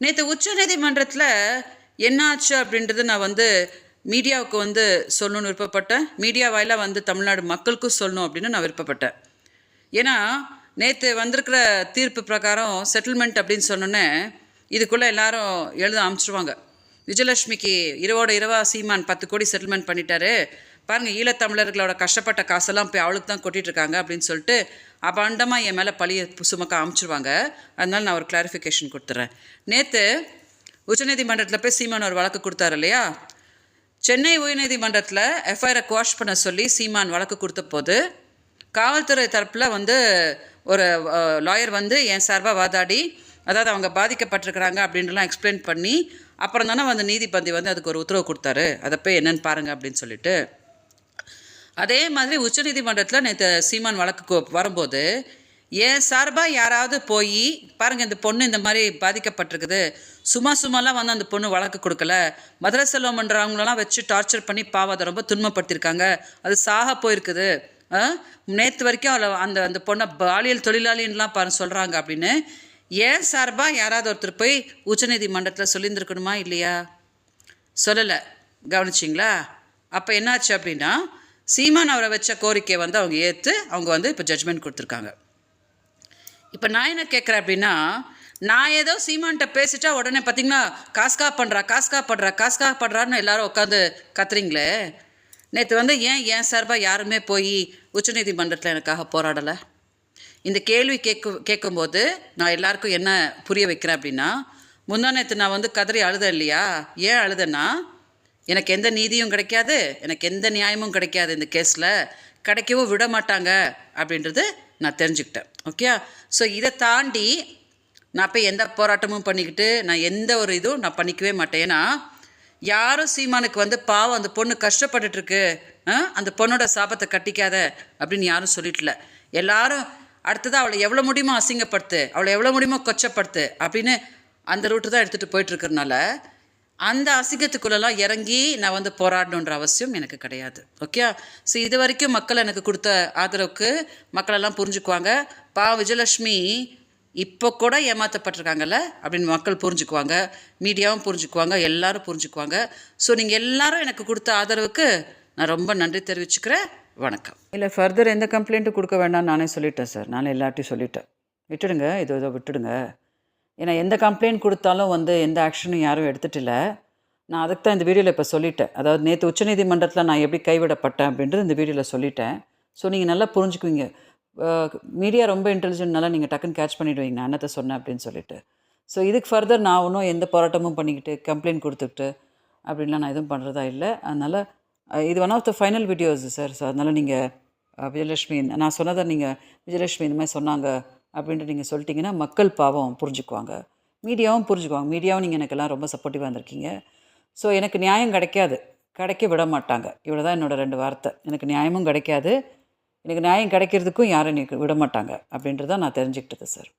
நேற்று உச்ச நீதிமன்றத்தில் என்னாச்சு அப்படின்றது நான் மீடியாவுக்கு சொல்லணும்னு விருப்பப்பட்டேன். மீடியா வாயிலாக தமிழ்நாடு மக்களுக்கும் சொல்லணும் அப்படின்னு நான் விருப்பப்பட்டேன். ஏன்னா நேற்று வந்திருக்கிற தீர்ப்பு பிரகாரம் செட்டில்மெண்ட் அப்படின்னு சொன்னோன்னே இதுக்குள்ளே எல்லாரும் எழுத ஆரம்பிச்சிருவாங்க. விஜயலட்சுமிக்கு இரவா சீமான் 10 கோடி செட்டில்மெண்ட் பண்ணிட்டாரு பாருங்கள், ஈழத்தமிழர்களோட கஷ்டப்பட்ட காசெல்லாம் போய் அவளுக்கு தான் கொட்டிகிட்ருக்காங்க அப்படின்னு சொல்லிட்டு அபாண்டமாக என் மேலே பழியை சுமக்க ஆரம்பிச்சிருவாங்க. அதனால நான் ஒரு கிளாரிஃபிகேஷன் கொடுத்துட்றேன். நேற்று உச்சநீதிமன்றத்தில் போய் சீமான் ஒரு வழக்கு கொடுத்தாரு இல்லையா? சென்னை உயர்நீதிமன்றத்தில் எஃப்ஐஆரை குவாஷ் பண்ண சொல்லி சீமான் வழக்கு கொடுத்த போது காவல்துறை தரப்பில் ஒரு லாயர் என் சார்பாக வாதாடி, அதாவது அவங்க பாதிக்கப்பட்டிருக்கிறாங்க அப்படின்லாம் எக்ஸ்பிளைன் பண்ணி அப்புறம் தானே நீதிபதி அதுக்கு ஒரு உத்தரவு கொடுத்தாரு. அதை போய் என்னென்னு பாருங்கள் அப்படின்னு சொல்லிட்டு. அதே மாதிரி உச்சநீதிமன்றத்தில் நேற்று சீமான் வழக்கு வரும்போது ஏன் சார்பாக யாராவது போய் பாருங்கள், இந்த பொண்ணு இந்த மாதிரி பாதிக்கப்பட்டிருக்குது, சும்மாலாம் அந்த பொண்ணு வழக்கு கொடுக்கல, மதுரை செல்வம்ன்றவங்களெல்லாம் வச்சு டார்ச்சர் பண்ணி பாவத்தை ரொம்ப துன்பப்படுத்தியிருக்காங்க, அது சாக போயிருக்குது, நேற்று வரைக்கும் அவளை அந்த பொண்ணை பாலியல் தொழிலாளின்லாம் சொல்கிறாங்க அப்படின்னு ஏன் சார்பாக யாராவது ஒருத்தர் போய் உச்சநீதிமன்றத்தில் சொல்லியிருந்துருக்கணுமா இல்லையா? சொல்லலை. கவனிச்சிங்களா? அப்போ என்னாச்சு அப்படின்னா சீமான் அவரை வச்ச கோரிக்கையை அவங்க ஏற்று அவங்க இப்போ ஜட்ஜ்மெண்ட் கொடுத்துருக்காங்க. இப்போ நான் என்ன கேட்குறேன் அப்படின்னா, நான் ஏதோ சீமான்கிட்ட பேசிட்டா உடனே பார்த்தீங்கன்னா காஸ்கா பண்ணுறான்னு எல்லாரும் உட்காந்து கத்துறீங்களே. நேற்று ஏன் சார்பாக யாருமே போய் உச்சநீதிமன்றத்தில் எனக்காக போராடலை? இந்த கேள்வி கேட்கும்போது நான் எல்லாருக்கும் என்ன புரிய வைக்கிறேன் அப்படின்னா, முந்தா நேற்று நான் கதறி அழுதேன் இல்லையா? ஏன் அழுதேன்னா, எனக்கு எந்த நீதியும் கிடைக்காது, எனக்கு எந்த நியாயமும் கிடைக்காது, இந்த கேஸில் கிடைக்கவும் விட மாட்டாங்க அப்படின்றது நான் தெரிஞ்சுக்கிட்டேன். ஓகே, ஸோ இதை தாண்டி நான் போய் எந்த போராட்டமும் பண்ணிக்கிட்டு நான் எந்த ஒரு இதுவும் நான் பண்ணிக்கவே மாட்டேன். ஏன்னா யாரும் சீமானுக்கு பாவம் அந்த பொண்ணு கஷ்டப்பட்டுருக்கு, அந்த பொண்ணோட சாபத்தை கட்டிக்காத அப்படின்னு யாரும் சொல்லிட்டல. எல்லாரும் அடுத்ததாக அவளை எவ்வளோ முடியுமோ அசிங்கப்படுத்து, அவளை எவ்வளோ முடியுமோ கொச்சப்படுத்து அப்படின்னு அந்த ரூட்டு தான் எடுத்துகிட்டு போயிட்டுருக்கறனால அந்த அசிங்கத்துக்குள்ளெல்லாம் இறங்கி நான் போராடணுன்ற அவசியம் எனக்கு கிடையாது. ஓகே, ஸோ இது வரைக்கும் மக்கள் எனக்கு கொடுத்த ஆதரவுக்கு மக்களெல்லாம் புரிஞ்சுக்குவாங்க. விஜயலட்சுமி இப்போ கூட ஏமாற்றப்பட்டிருக்காங்கல்ல அப்படின்னு மக்கள் புரிஞ்சுக்குவாங்க, மீடியாவும் புரிஞ்சுக்குவாங்க, எல்லாரும் புரிஞ்சுக்குவாங்க. ஸோ நீங்கள் எல்லாரும் எனக்கு கொடுத்த ஆதரவுக்கு நான் ரொம்ப நன்றி தெரிவிச்சுக்கிறேன். வணக்கம். இல்லை, ஃபர்தர் எந்த கம்ப்ளைண்ட்டும் கொடுக்க வேண்டாம்னு நானே சொல்லிட்டேன் சார். நானே எல்லார்ட்டையும் சொல்லிட்டேன், விட்டுடுங்க, இதோ விட்டுடுங்க. ஏன்னா எந்த கம்ப்ளைண்ட் கொடுத்தாலும் எந்த ஆக்ஷனும் யாரும் எடுத்துகிட்டு இல்லை. நான் அதுக்கு தான் இந்த வீடியோவில் இப்போ சொல்லிட்டேன். அதாவது நேற்று உச்சநீதிமன்றத்தில் நான் எப்படி கைவிடப்பட்டேன் அப்படின்றது இந்த வீடியோவில் சொல்லிட்டேன். ஸோ நீங்கள் நல்லா புரிஞ்சுக்குவீங்க. மீடியா ரொம்ப இன்டெலிஜென்ட்னால நீங்கள் டக்குன்னு கேட்ச் பண்ணிவிடுவீங்க நான் என்னத்தை சொன்னேன் அப்படின்னு சொல்லிட்டு. ஸோ இதுக்கு ஃபர்தர் நான் ஒன்றும் எந்த போராட்டமும் பண்ணிக்கிட்டு கம்ப்ளைண்ட் கொடுத்துக்கிட்டு அப்படின்லாம் நான் எதுவும் பண்ணுறதா இல்லை. அதனால் இது one of the final videos sir. So அதனால் நீங்கள் விஜயலட்சுமி நான் சொன்னதை நீங்கள் விஜயலட்சுமி இந்த மாதிரி சொன்னாங்க அப்படின்ட்டு நீங்கள் சொல்லிட்டீங்கன்னா மக்கள் பாவம் புரிஞ்சுக்குவாங்க, மீடியாவும் புரிஞ்சுக்குவாங்க. மீடியாவும் நீங்கள் எனக்கெல்லாம் ரொம்ப சப்போர்ட்டிவாக இருந்திருக்கீங்க. ஸோ எனக்கு நியாயம் கிடைக்க விட மாட்டாங்க. இவ்வளோ தான் என்னோடய 2 வார்த்தை. எனக்கு நியாயமும் கிடைக்காது, எனக்கு நியாயம் கிடைக்கிறதுக்கும் யாரும் எனக்கு விட மாட்டாங்க அப்படின்றத நான் தெரிஞ்சுக்கிட்டது சார்.